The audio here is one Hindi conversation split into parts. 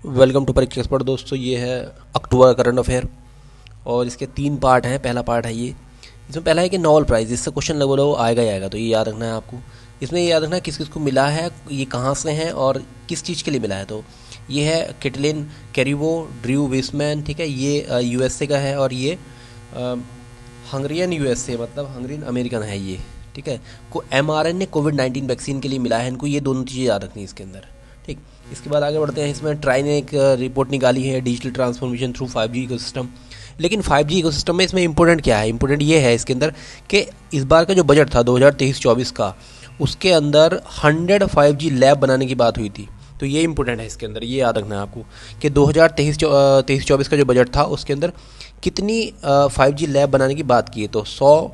वेलकम टू परीक्षा एक्सपर्ट। दोस्तों, ये है अक्टूबर करंट अफेयर और इसके 3 पार्ट हैं। पहला पार्ट है ये, इसमें पहला है कि नोबेल प्राइज़, इससे क्वेश्चन लगभग आएगा ही आएगा, तो ये याद रखना है आपको। इसमें ये याद रखना है किस किस को मिला है, ये कहाँ से हैं और किस चीज़ के लिए मिला है। तो ये है कैटलिन कैरिबो, ड्रू विसमैन, ठीक है, ये यूएसए का है और ये हंगरियन यूएसए मतलब हंगरियन अमेरिकन है ये, ठीक है। को mRNA कोविड-19 वैक्सीन के लिए मिला है इनको। ये दोनों चीज़ें याद रखनी है इसके अंदर, ठीक। इसके बाद आगे बढ़ते हैं। इसमें ट्राई ने एक रिपोर्ट निकाली है, digital transformation through 5G ecosystem. लेकिन 5G इकोसिस्टम में इसमें इंपॉर्टेंट क्या है, इंपॉर्टेंट ये है इसके अंदर कि इस बार का जो बजट था 2023-24 का, उसके अंदर 100 5G लैब बनाने की बात हुई थी। तो ये इंपॉर्टेंट है इसके अंदर, ये याद रखना है आपको कि 2023-24 का जो बजट था उसके अंदर कितनी 5G लैब बनाने की बात की है। तो 100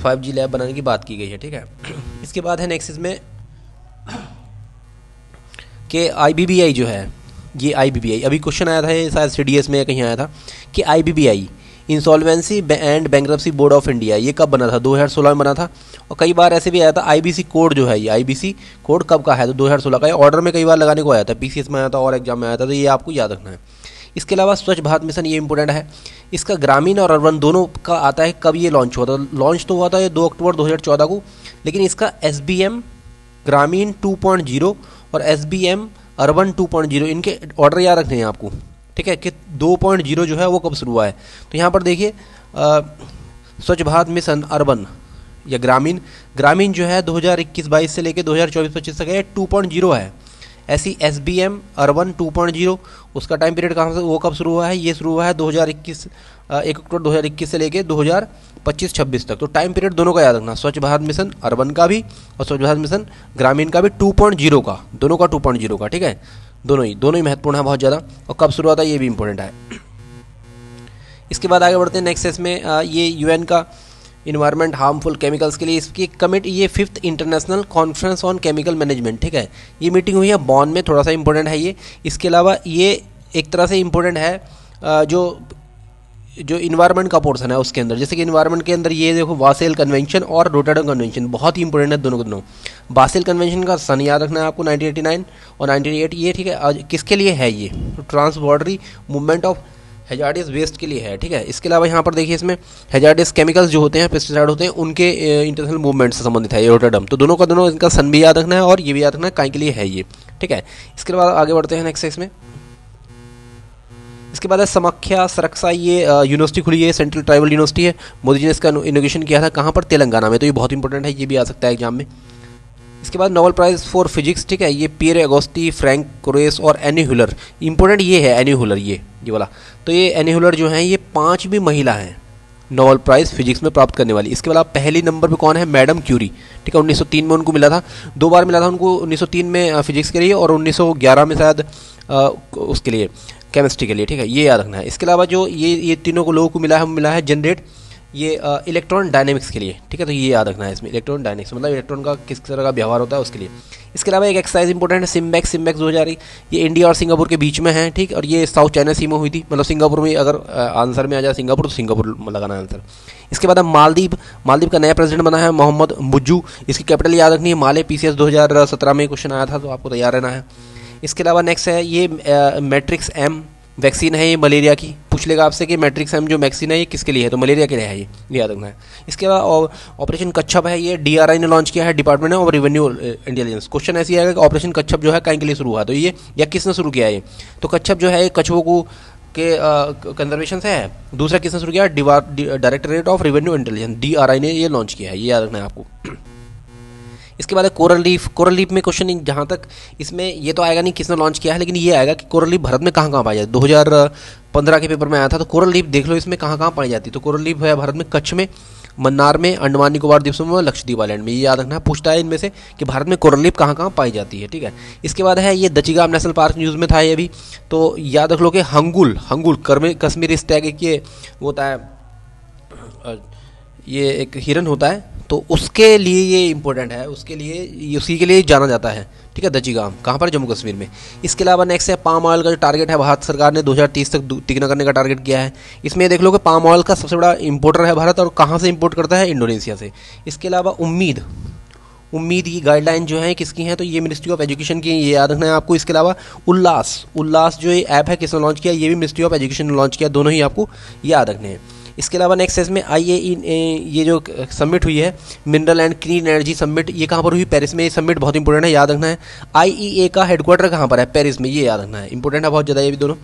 5G लैब बनाने की बात की गई है, ठीक है। इसके बाद है नेक्स्ट इसमें कि IBBI जो है, ये IBBI अभी क्वेश्चन आया था, ये शायद CDS में कहीं आया था कि IBBI insolvency and bankruptcy board of India, ये कब बना था? 2016 में बना था। और कई बार ऐसे भी आया था IBC कोड जो है, ये IBC कोड कब का है? तो 2016 का। ऑर्डर में कई बार लगाने को आया था, PCS में आया था और एग्जाम में आया था, तो ये आपको याद रखना है। इसके अलावा स्वच्छ भारत मिशन, ये इंपॉर्टेंट है। इसका ग्रामीण और अर्बन दोनों का आता है, कब ये लॉन्च हुआ था? लॉन्च तो हुआ था ये 2 अक्टूबर 2014 को, लेकिन इसका SBM ग्रामीण 2.0 और SBM अर्बन 2.0 इनके ऑर्डर याद रखने हैं आपको, ठीक है, कि 2.0 जो है वो कब शुरू हुआ है। तो यहाँ पर देखिए स्वच्छ भारत मिशन अर्बन या ग्रामीण जो है 2021-22 से लेकर 2024-25 तक है, 2.0 है। ऐसी SBM अर्बन 2.0 उसका टाइम पीरियड कहाँ से, वो कब शुरू हुआ है? ये शुरू हुआ है 1 अक्टूबर 2021 से लेकर 2025-26 तक। तो टाइम पीरियड दोनों का याद रखना, स्वच्छ भारत मिशन अर्बन का भी और स्वच्छ भारत मिशन ग्रामीण का भी 2.0 का, दोनों का 2.0 का, ठीक है। दोनों ही महत्वपूर्ण है बहुत ज़्यादा। और कब शुरू हुआ था ये भी इंपॉर्टेंट है। इसके बाद आगे बढ़ते हैं नेक्स्ट इसमें ये UN का इन्वायरमेंट हार्मफुल केमिकल्स के लिए इसकी कमिटी, ये 5th international conference on chemical management, ठीक है, ये मीटिंग हुई है बॉन में, थोड़ा सा इंपॉर्टेंट है ये। इसके अलावा ये एक तरह से इंपॉर्टेंट है जो इन्वायरमेंट का पोर्शन है उसके अंदर, जैसे कि इन्वायरमेंट के अंदर ये देखो वासेल कन्वेंशन और रोटरडम कन्वेंशन बहुत ही इंपॉर्टेंट है दोनों के दोनों। वासेल कन्वेंशन का सन याद रखना है आपको 1989 और 1988, ये ठीक है। किसके लिए है ये? ट्रांसबॉर्डरी मूवमेंट ऑफ हैजार्डियस वेस्ट के लिए है, ठीक है। इसके अलावा यहाँ पर देखिए इसमें हैजार्डियस केमिकल्स जो होते हैं, पेस्टिसाइड होते हैं, उनके इंटरनेशनल मूवमेंट से संबंधित है ये रोटरडम। तो दोनों का दोनों इनका सन भी याद रखना है और ये भी याद रखना है काय के लिए है ये, ठीक है। इसके बाद आगे बढ़ते हैं नेक्स्ट इसमें। इसके बाद है समाख्या सुरक्षा, ये यूनिवर्सिटी खुली है, सेंट्रल ट्राइबल यूनिवर्सिटी है। मोदी जी ने इसका इनोग्रेशन किया था, कहाँ पर? तेलंगाना में। तो ये बहुत इंपॉर्टेंट है, ये भी आ सकता है एग्जाम में। इसके बाद नोबेल प्राइज़ फॉर फिजिक्स, ठीक है, ये पियर अगोस्टी, फ्रैंक कोरेस और एनी हुलर। इंपॉर्टेंट ये है एनी हुलर, ये वाला। तो ये एनी हुलर जो है ये 5 भी महिला हैं नोबेल प्राइज़ फिजिक्स में प्राप्त करने वाली। इसके बाद पहली नंबर पे कौन है? मैडम क्यूरी, ठीक है। 1903 में उनको मिला था, 2 बार मिला था उनको, 1903 में फिजिक्स के लिए और 1911 में शायद उसके लिए केमिस्ट्री के लिए, ठीक है, ये याद रखना है। इसके अलावा जो ये तीनों को लोगों को मिला है जनरेट, ये इलेक्ट्रॉन डायनेमिक्स के लिए, ठीक है। तो ये याद रखना है इसमें, इलेक्ट्रॉन डायनेमिक्स मतलब इलेक्ट्रॉन का किस तरह का व्यवहार होता है उसके लिए। इसके अलावा एक एक्सरसाइज इंपॉर्टेंट है सिम्बैक्स 2000, ये इंडिया और सिंगापुर के बीच में है, ठीक। और ये साउथ चाइना सी में हुई थी, मतलब सिंगापुर में, अगर आंसर में आ जाए सिंगापुर तो सिंगापुर लगाना है आंसर। इसके बाद मालदीव का नया प्रेसिडेंट बना है मोहम्मद मुज्जू, इसकी कैपिटल याद रखनी है माले। PCS 2017 में क्वेश्चन आया था, तो आपको तैयार रहना है। इसके अलावा नेक्स्ट है ये मैट्रिक्स M वैक्सीन है, ये मलेरिया की। पूछ लेगा आपसे कि मैट्रिक्स M जो वैक्सीन है ये किसके लिए है? तो मलेरिया के लिए है, ये याद रखना है। इसके बाद ऑपरेशन कच्छप है, ये DRI ने लॉन्च किया है, department of revenue intelligence. Question ऐसे आएगा कि ऑपरेशन कच्छप जो है कहीं के लिए शुरू हुआ, तो ये या किसने शुरू किया है? तो कच्छप जो है कछुओं को के कंजर्वेशन से है। दूसरा किसने शुरू किया? Directorate of revenue intelligence, DRI ने ये लॉन्च किया है, ये याद रखना है आपको। इसके बाद है कोरल लीफ में क्वेश्चन, जहाँ तक इसमें ये तो आएगा नहीं किसने लॉन्च किया है, लेकिन ये आएगा कि कोरल लीफ भारत में कहाँ पाई जाती है। 2015 के पेपर में आया था, तो कोरल लीफ देख लो इसमें कहाँ पाई जाती है। तो कोरल लीफ है भारत में कच्छ में, मन्नार में, अंडमान निकोबार द्वीप समूह में, लक्षद्वीप आइलैंड में। ये याद रखना है, पूछता है इनमें से कि भारत में कोरल लीफ कहाँ पाई जाती है, ठीक है। इसके बाद है ये दचिगाम नेशनल पार्क, न्यूज़ में था ये भी, तो याद रख लो कि हंगुल कश्मीरी स्टैग एक ये होता है, ये एक हिरन होता है, तो उसके लिए ये इंपॉर्टेंट है, उसी के लिए जाना जाता है, ठीक है। दचिगाम कहाँ पर? जम्मू कश्मीर में। इसके अलावा नेक्स्ट है पाम ऑयल का जो टारगेट है, भारत सरकार ने 2030 तक तिगुना करने का टारगेट किया है। इसमें देख लो कि पाम ऑयल का सबसे बड़ा इंपोर्टर है भारत, और कहाँ से इंपोर्ट करता है? इंडोनेशिया से। इसके अलावा उम्मीद की गाइडलाइन जो है किसकी हैं, तो ये मिनिस्ट्री ऑफ एजुकेशन की, ये याद रखना है आपको। इसके अलावा उल्लास जो ये ऐप है किसने लॉन्च किया, ये भी मिनिस्ट्री ऑफ एजुकेशन ने लॉन्च किया, दोनों ही आपको याद रखने हैं। इसके अलावा नेक्स्ट इसमें ये जो समिट हुई है mineral and clean energy summit, ये कहाँ पर हुई, पेरिस में। ये समिट बहुत इंपॉर्टेंट है, याद रखना है। IEA का हेडक्वार्टर कहाँ पर है, पेरिस में, ये याद रखना है, इंपॉर्टेंट है बहुत ज़्यादा ये भी दोनों।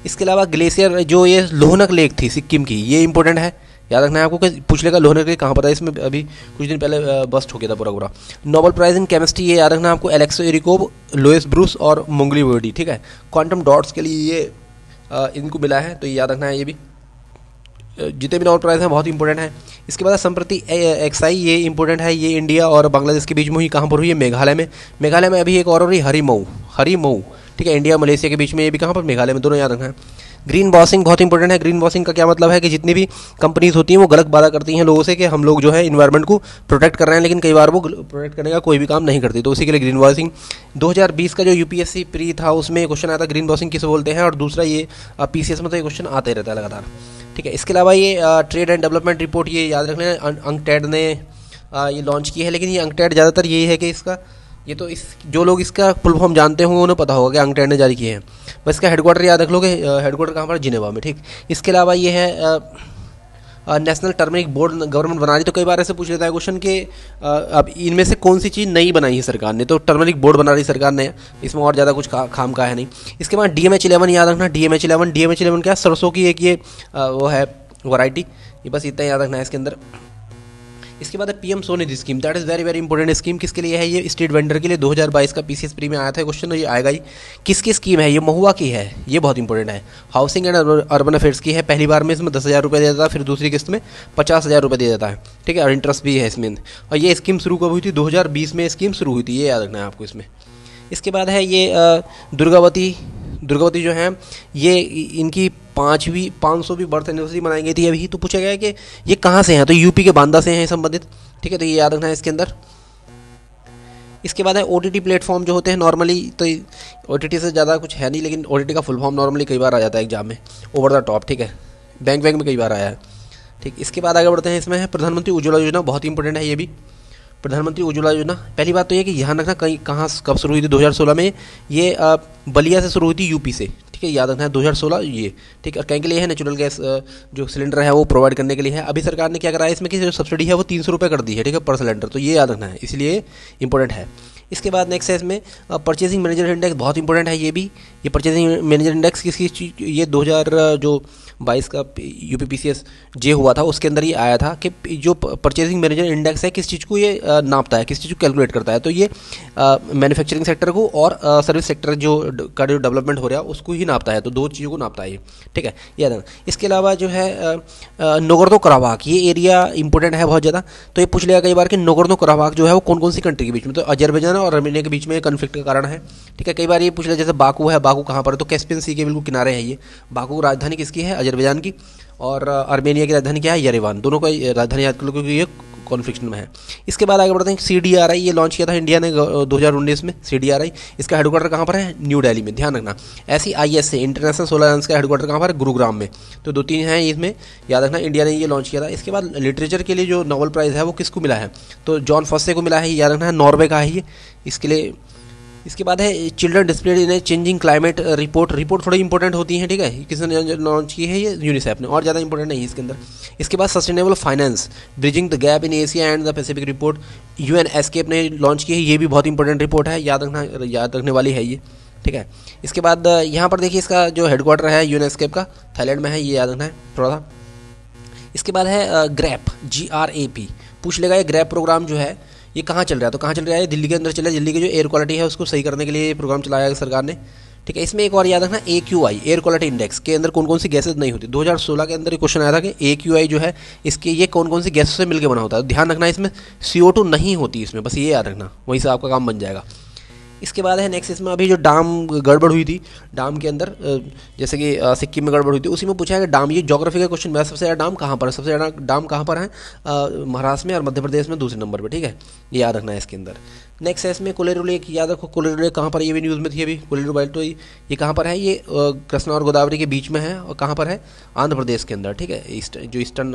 इसके अलावा ग्लेशियर जो ये लोहनक लेक थी सिक्किम की, ये इंपॉर्टेंट है, याद रखना है आपको। पूछ लेगा लोहनक लेक कहाँ पर है, इसमें अभी कुछ दिन पहले बस्ट हो गया था पूरा। नोबेल प्राइज इन केमिस्ट्री, ये याद रखना है आपको, एलेक्स एरिकोव, लोइस ब्रूस और मोंगली वर्डी, ठीक है। क्वांटम डॉट्स के लिए ये इनको मिला है, तो ये याद रखना है। ये भी जितने भी नोबेल प्राइज हैं बहुत इंपॉर्टेंट है। इसके बाद संप्रति एक्साई, ये इंपॉर्टेंट है, ये इंडिया और बांग्लादेश के बीच में हुई, कहाँ पर हुई है, मेघालय में। मेघालय में अभी एक और हो रही हरीमऊ, ठीक है, इंडिया मलेशिया के बीच में, ये भी कहाँ पर, मेघालय में, दोनों याद रखना है। ग्रीन वॉशिंग बहुत इंपॉर्टेंट है। ग्रीन वॉशिंग का क्या मतलब है कि जितनी भी कंपनीज होती हैं वो गलत वादा करती हैं लोगों से कि हम लोग जो है इन्वायरमेंट को प्रोटेक्ट कर रहे हैं, लेकिन कई बार वो प्रोटेक्ट करने का कोई भी काम नहीं करती, तो उसी के लिए ग्रीन वॉशिंग। 2020 का जो UPSC प्री था उसमें क्वेश्चन आया था ग्रीन वॉशिंग किसे बोलते हैं, और दूसरा ये PCS में तो ये क्वेश्चन आते रहता है लगातार, ठीक है। इसके अलावा ये ट्रेड एंड डेवलपमेंट रिपोर्ट, ये याद रखना है, अंकटैड ने ये लॉन्च की है, लेकिन ये अंकटैड ज़्यादातर यही है कि इसका ये तो इस जो लोग इसका फुल फॉर्म जानते होंगे उन्हें पता होगा कि अंकटैड ने जारी किए हैं, बस इसका हेडक्वार्टर याद रख लोगे, हेडक्वार्टर कहाँ पर, जिनेवा में, ठीक। इसके अलावा ये है नेशनल टर्मरिक बोर्ड गवर्नमेंट बना रही, तो कई बार ऐसे पूछ लेता है क्वेश्चन कि अब इनमें से कौन सी चीज़ नई बनाई है सरकार ने, तो टर्मरिक बोर्ड बना रही सरकार ने, इसमें और ज़्यादा कुछ खाम का है नहीं। इसके बाद DMH11 याद रखना, DMH11 क्या, सरसों की एक ये वो है वैरायटी, ये बस इतना याद रखना है इसके अंदर। इसके बाद है PM Svanidhi scheme, that is very very important scheme, किसके लिए है, ये स्ट्रीट वेंडर के लिए। 2022 का PCS प्री में आया था क्वेश्चन, ये आएगा ही। किसकी स्कीम है, ये महुआ की है, ये बहुत इंपॉर्टेंट है। हाउसिंग एंड अर्बन अफेयर्स की है, पहली बार में इसमें 10,000 रुपये दिया जाता है, फिर दूसरी किस्त में 50,000 रुपये दिया जाता है, ठीक है, और इंटरेस्ट भी है इसमें। और ये स्कीम शुरू कब हुई थी, 2020 में स्कीम शुरू हुई थी, ये याद रखना है आपको इसमें। इसके बाद है ये दुर्गावती जो है, ये इनकी 500वीं बर्थ एनिवर्सरी मनाई गई थी अभी, तो पूछा गया है कि ये कहाँ से हैं, तो यूपी के बांदा से हैं संबंधित, ठीक है, तो ये याद रखना है इसके अंदर। इसके बाद है OTT प्लेटफॉर्म जो होते हैं नॉर्मली, तो OTT से ज़्यादा कुछ है नहीं, लेकिन OTT का फुल फॉर्म नॉर्मली कई बार आ जाता है एग्जाम में, ओवर द टॉप, ठीक है, बैंक में कई बार आया है, ठीक। इसके बाद आगे बढ़ते हैं, इसमें है प्रधानमंत्री उज्ज्वला योजना, बहुत इंपॉर्टेंट है ये भी। प्रधानमंत्री उज्ज्वला योजना, पहली बात तो ये कि ध्यान रखना कब शुरू हुई थी, 2016 में, ये बलिया से शुरू हुई थी, UP से, ठीक है, याद रखना है 2016 ये, ठीक है। और कहीं के लिए है, नेचुरल गैस जो सिलेंडर है वो प्रोवाइड करने के लिए है। अभी सरकार ने क्या करा है इसमें कि जो सब्सिडी है वो 300 रुपये कर दी है, ठीक है, पर सिलेंडर, तो ये याद रखना है, इसलिए इंपॉर्टेंट है। इसके बाद नेक्स्ट है इसमें परचेजिंग मैनेजर इंडेक्स, बहुत इंपॉर्टेंट है ये भी। ये परचेजिंग मैनेजर इंडेक्स किसकी चीज़, ये 2022 का UPPCS जे हुआ था उसके अंदर ये आया था कि जो परचेजिंग मैनेजर इंडेक्स है किस चीज़ को ये नापता है, किस चीज़ को कैलकुलेट करता है, तो ये मैन्युफैक्चरिंग सेक्टर को और सर्विस सेक्टर जो डेवलपमेंट हो रहा है उसको ही नापता है, तो दो चीज़ों को नापता है ये, ठीक है, याद रखना। इसके अलावा जो है नोगोर्नो कराबाख, ये एरिया इंपॉर्टेंट है बहुत ज़्यादा, तो ये पूछ लिया कई बार कि नोगोर्नो कराबाख जो है वो कौन कौन सी कंट्री के बीच में, तो अजरबैजान और आर्मेनिया के बीच में कन्फ्लिक्ट का कारण है, ठीक है। कई बार ये पूछ लिया जैसे बाकू है, बाकू कहाँ पर है, तो कैस्पियन सी के बिल्कुल किनारे है ये। बाकू राजधानी किसकी है, अजरबैजान की, और आर्मेनिया की राजधानी क्या है, येरेवान, दोनों का राजधानी याद कर लो क्योंकि ये कॉन्फ्लिक्ट में है। इसके बाद आगे बढ़ते हैं, CDRI ये लॉन्च किया था इंडिया ने 2019 में, CDRI, इसका हेडक्वार्टर कहाँ पर है, न्यू दिल्ली में, ध्यान रखना। ISA इंटरनेशनल सोलर अलायंस का हेडक्वार्टर कहाँ पर है, गुरुग्राम में, तो 2-3 हैं इसमें, याद रखना, इंडिया ने ये लॉन्च किया था। इसके बाद लिटरेचर के लिए जो नोबेल प्राइज़ है वो किसको मिला है, तो जॉन फॉस्से को मिला है, याद रखना है, नॉर्वे का है ये, इसके लिए। इसके बाद है children displayed in a changing climate report थोड़ी इंपॉर्टेंट होती है, ठीक है, किसने लॉन्च की है, ये यूनिसेफ ने, और ज़्यादा इंपॉर्टेंट नहीं है इसके अंदर। इसके बाद sustainable finance bridging the gap in Asia and the Pacific report UNESCAP ने लॉन्च की है, ये भी बहुत इंपॉर्टेंट रिपोर्ट है, याद रखने वाली है ये, ठीक है। इसके बाद यहाँ पर देखिए इसका जो हेडक्वार्टर है UNESCAP का थाईलैंड में है, ये याद रखना है थोड़ा सा। इसके बाद है ग्रैप GRAP, पूछ लेगा ये ग्रैप प्रोग्राम जो है ये कहाँ चल रहा है, तो कहाँ चल रहा है, दिल्ली के अंदर चल रहा है। दिल्ली की जो एयर क्वालिटी है उसको सही करने के लिए ये प्रोग्राम चलाया है सरकार ने, ठीक है। इसमें एक और याद रखना, AQI एयर क्वालिटी इंडेक्स के अंदर कौन कौन सी गैसेज नहीं होती। 2016 के अंदर एक क्वेश्चन आया था कि AQI जो है इसके ये कौन कौन सी गैसों से मिलकर बना होता है, तो ध्यान रखना इसमें CO2 नहीं होती इसमें, बस ये याद रखना, वहीं से आपका काम बन जाएगा। इसके बाद है नेक्स्ट, इसमें अभी जो डाम गड़बड़ हुई थी, डाम के अंदर जैसे कि सिक्किम में गड़बड़ हुई थी, उसी में पूछा है कि डाम, ये ज्योग्राफी का क्वेश्चन है, सबसे ज़्यादा डाम कहाँ पर है, सबसे ज़्यादा डाम कहाँ पर है, महाराष्ट्र में और मध्य प्रदेश में दूसरे नंबर पर, ठीक है, ये याद रखना है इसके अंदर। नेक्स्ट है इसमें कोलेरुले, याद रखो कोलेरुले कहाँ पर, ये भी न्यूज़ में थी अभी कोलेरुले, तो ये कहाँ पर है, ये कृष्णा और गोदावरी के बीच में है और कहाँ पर है, आंध्र प्रदेश के अंदर, ठीक है, जो ईस्टर्न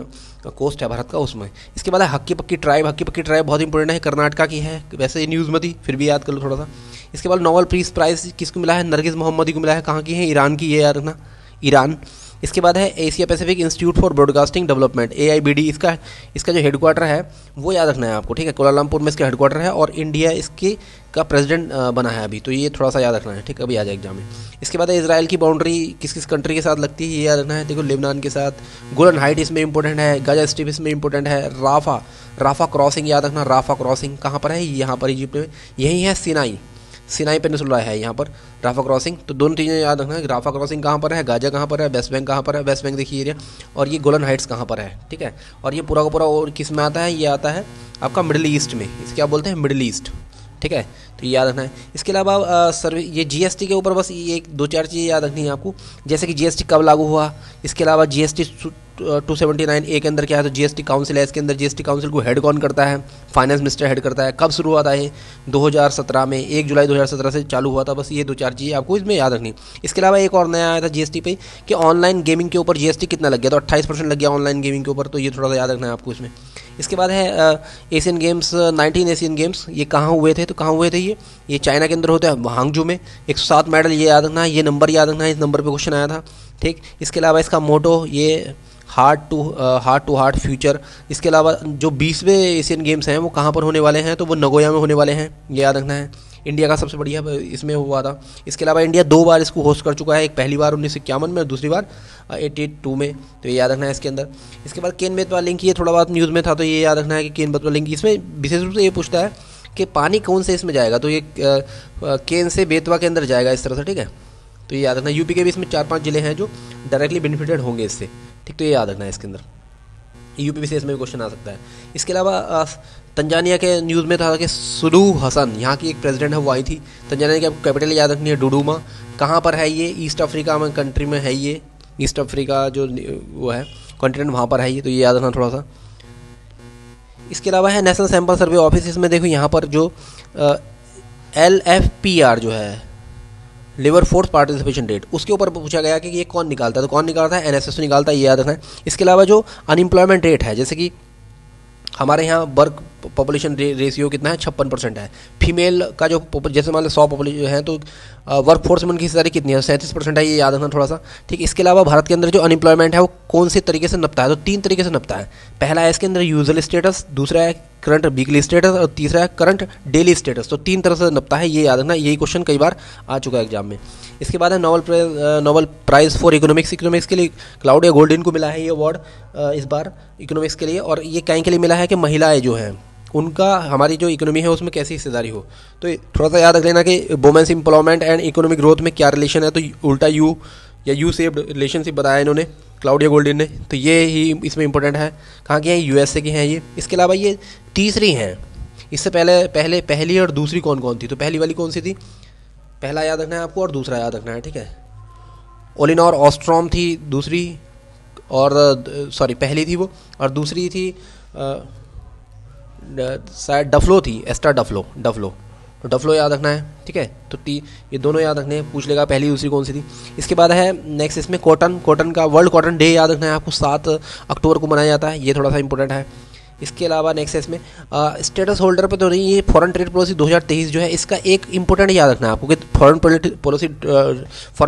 कोस्ट है भारत का उसमें। इसके बाद है हक्की पक्की ट्राइब, हक्की पक्की ट्राइब बहुत इंपॉर्टेंट है, कर्नाटका की है, वैसे ये न्यूज़ में थी फिर भी याद कर लो थोड़ा सा। इसके बाद नोबेल पीस प्राइज़ किसको मिला है, नरगिस मोहम्मदी को मिला है, कहाँ की है, ईरान की, ये याद रखना, ईरान। इसके बाद है Asia Pacific institute for broadcasting development, AIBD, इसका जो हेडक्वार्टर है वो याद रखना है आपको, ठीक है, कोलालमपुर में इसका हेडक्वार्टर है और इंडिया इसके का प्रेसिडेंट बना है अभी, तो ये थोड़ा सा याद रखना है, ठीक है, अभी आ जाए एग्जाम में। इसके बाद है इजराइल की बाउंड्री किस किस कंट्री के साथ लगती है, ये याद रखना है, देखो लेबनान के साथ, गोलन हाइट इसमें इंपॉर्टेंट है, गाजा स्ट्रिप इसमें इंपॉर्टेंट है, राफा क्रॉसिंग याद रखना, राफा क्रॉसिंग कहाँ पर है, यहाँ पर इजिप्ट में, यही है सिनाई पेनिसुला है यहाँ पर राफा क्रॉसिंग, तो दोनों चीज़ें याद रखना है, राफा क्रॉसिंग कहाँ पर है, गाजा कहाँ पर है, वेस्ट बैंक कहाँ पर है, वेस्ट बैंक देखिए एरिया, और ये गोलन हाइट्स कहाँ पर है, ठीक है, और ये पूरा का पूरा और किस में आता है, ये आता है आपका मिडिल ईस्ट में, इसे क्या बोलते हैं, मिडिल ईस्ट, ठीक है, तो ये याद रखना है। इसके अलावा सर्वे ये GST के ऊपर बस ये 2-4 चीज़ें याद रखनी है आपको, जैसे कि GST कब लागू हुआ, इसके अलावा GST 279A के अंदर क्या है, तो GST काउंसिल है, इसके अंदर GST काउंसिल को हेड कौन करता है, फाइनेंस मिनिस्टर हेड करता है, कब शुरू हुआ था ये 2017 में, 1 जुलाई 2017 से चालू हुआ था, बस ये 2-4 चीज़ें आपको इसमें याद रखनी। इसके अलावा एक और नया आया था GST पे कि ऑनलाइन गेमिंग के ऊपर GST कितना लग गया, तो 28% लग गया ऑनलाइन गेमिंग के ऊपर, तो ये थोड़ा सा याद रखना है आपको इसमें। इसके बाद है एशियन गेम्स, 19 एशियन गेम्स, ये कहाँ हुए थे, तो कहाँ हुए थे ये चाइना के अंदर होते हैं, हांगजू में, 107 मेडल, ये याद रखना है, ये नंबर याद रखना है, इस नंबर पे क्वेश्चन आया था, ठीक। इसके अलावा इसका मोटो ये हार्ट टू हार्ट फ्यूचर। इसके अलावा जो 20वें एशियन गेम्स हैं वो कहाँ पर होने वाले हैं, तो वो नगोया में होने वाले हैं, ये याद रखना है, इंडिया का सबसे बढ़िया इसमें हुआ था। इसके अलावा इंडिया 2 बार इसको होस्ट कर चुका है, एक पहली बार 1951 में और दूसरी बार 82 में, तो ये याद रखना है इसके अंदर। इसके बाद केन बेतवा लिंक, ये थोड़ा बहुत न्यूज़ में था, तो ये याद रखना है कि केन बेतवा लिंक, इसमें विशेष रूप से ये पूछता है कि पानी कौन से इसमें जाएगा, तो ये केन से बेतवा के अंदर जाएगा इस तरह से, ठीक है, तो ये याद रखना। यूपी के भी इसमें 4-5 जिले हैं जो डायरेक्टली बेनिफिटेड होंगे इससे, ठीक, तो ये याद रखना है इसके अंदर, यूपी विशेष में भी क्वेश्चन आ सकता है। इसके अलावा तंजानिया के न्यूज़ में था कि सुलूह हसन, यहाँ की एक प्रेसिडेंट है, वो आई थी। तंजानिया की आपको कैपिटल याद रखनी है डुडूमा, कहाँ पर है ये, ईस्ट अफ्रीका में कंट्री में है ये, ईस्ट अफ्रीका जो वो है कॉन्टिनेंट वहाँ पर है ये, तो ये याद रखना थोड़ा सा। इसके अलावा है नेशनल सैंपल सर्वे ऑफिस, इसमें देखो यहाँ पर जो LFPR जो है लेबर फोर्स पार्टिसिपेशन रेट, उसके ऊपर पूछा गया कि ये कौन निकालता है, तो कौन निकालता है, NSS निकालता है, ये याद रखना है। इसके अलावा जो अनएम्प्लॉयमेंट रेट है, जैसे कि हमारे यहाँ वर्क पॉपुलेशन रेशियो कितना है, 56% है। फीमेल का जो जैसे मान लो 100 पॉपुलेशन है तो वर्क फोर्स में उनकी हिस्सेदारी कितनी है, 37% है, ये याद रखना थोड़ा सा, ठीक। इसके अलावा भारत के अंदर जो अनएम्प्लॉयमेंट है वो कौन से तरीके से नपता है, तो 3 तरीके से नपता है। पहला है इसके अंदर यूजुअल स्टेटस, दूसरा है करंट वीकली स्टेटस और तीसरा है करंट डेली स्टेटस, तो 3 तरह से नपता है, ये याद रखना, यही क्वेश्चन कई बार आ चुका है एग्जाम में। इसके बाद है नोबेल प्राइज़ फॉर इकोनॉमिक्स के लिए क्लाउडिया गोल्डन को मिला है ये अवार्ड इस बार इकोनॉमिक्स के लिए, और ये कहीं के लिए मिला है कि महिलाएं जो हैं उनका हमारी जो इकोनॉमी है उसमें कैसी हिस्सेदारी हो, तो थोड़ा सा याद रख लेना कि women's employment and economic growth में क्या रिलेशन है, तो उल्टा यू शेप्ड रिलेशनशिप बताया इन्होंने क्लाउडिया गोल्डन ने, तो ये ही इसमें इंपॉर्टेंट है। कहाँ के हैं, USA के हैं ये। इसके अलावा ये तीसरी हैं, इससे पहली और दूसरी कौन कौन थी, तो पहली वाली कौन सी थी, पहला याद रखना है आपको और दूसरा याद रखना है, ठीक है। ओलिनोर ऑस्ट्रॉम थी दूसरी, और सॉरी पहली थी वो, और दूसरी थी शायद डफलो थी, एस्टर डफलो तो डफलो याद रखना है, ठीक है। तो ये दोनों याद रखने हैं, पूछ लेगा पहली दूसरी कौन सी थी। इसके बाद है नेक्स्ट इसमें कॉटन का वर्ल्ड कॉटन डे याद रखना है आपको, 7 अक्टूबर को मनाया जाता है, ये थोड़ा सा इंपॉर्टेंट है। इसके अलावा नेक्स्ट इसमें स्टेटस होल्डर पर तो नहीं, ये फॉरेन ट्रेड पॉलिसी 2023 जो है इसका एक इंपॉर्टेंट याद रखना है आपको कि फॉरेन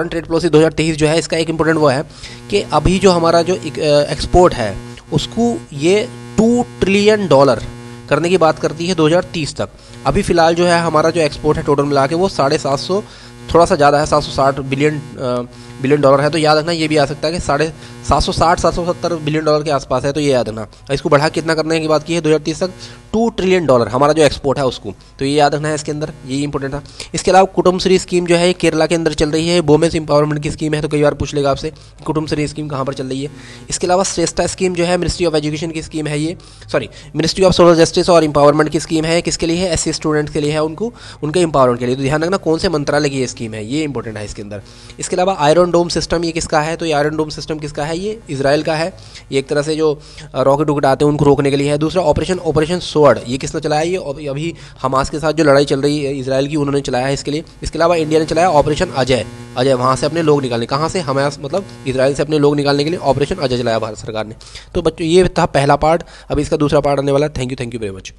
ट्रेड पॉलिसी 2023 जो है इसका एक इंपॉर्टेंट वो है कि अभी जो हमारा जो एक्सपोर्ट है उसको ये $2 ट्रिलियन करने की बात करती है 2030 तक। अभी फ़िलहाल जो है हमारा जो एक्सपोर्ट है टोटल मिला के वो 750, थोड़ा सा ज़्यादा है, 760 बिलियन डॉलर है, तो याद रखना ये भी आ सकता है कि 770 बिलियन डॉलर के आसपास है, तो ये याद रखना। इसको बढ़ा कितना करने की बात की है 2030 तक, $2 ट्रिलियन हमारा जो एक्सपोर्ट है उसको, तो ये याद रखना है इसके अंदर, ये इंपॉर्टेंट था। इसके अलावा कुटुम्बश्री स्कीम जो है ये केरला के अंदर चल रही है, वुमेन्स एम्पावरमेंट की स्कीम है, तो कई बार पूछ लेगा आपसे कुटुम्बश्री स्कीम कहाँ पर चल रही है। इसके अलावा श्रेष्ठा स्कीम जो है मिनिस्ट्री ऑफ एजुकेशन की स्कीम है ये, मिनिस्ट्री ऑफ सोशल जस्टिस और एम्पावरमेंट की स्कीम है, किसके लिए है, SC स्टूडेंट्स के लिए है, उनको उनके एम्पावरमेंट के लिए, तो ध्यान रखना कौन से मंत्रालय की ये स्कीम है, ये इंपॉर्टेंट है इसके अंदर। इसके अलावा आयरन डोम सिस्टम ये किसका है, तो ये आयरन डोम सिस्टम किसका है, ये इजराइल का है, ये एक तरह से जो रॉकेट वॉकेट आते हैं उनको रोकने के लिए है। दूसरा ऑपरेशन फॉरवर्ड, ये किसने चलाया? ये अभी हमास के साथ जो लड़ाई चल रही है इसराइल की, उन्होंने चलाया है इसके लिए। इसके अलावा इंडिया ने चलाया ऑपरेशन अजय, वहाँ से अपने लोग निकालने, कहाँ से? हमास मतलब इसराइल से अपने लोग निकालने के लिए ऑपरेशन अजय चलाया भारत सरकार ने। तो बच्चों ये था पहला पार्ट, अभी इसका दूसरा पार्ट आने वाला है। Thank you very much.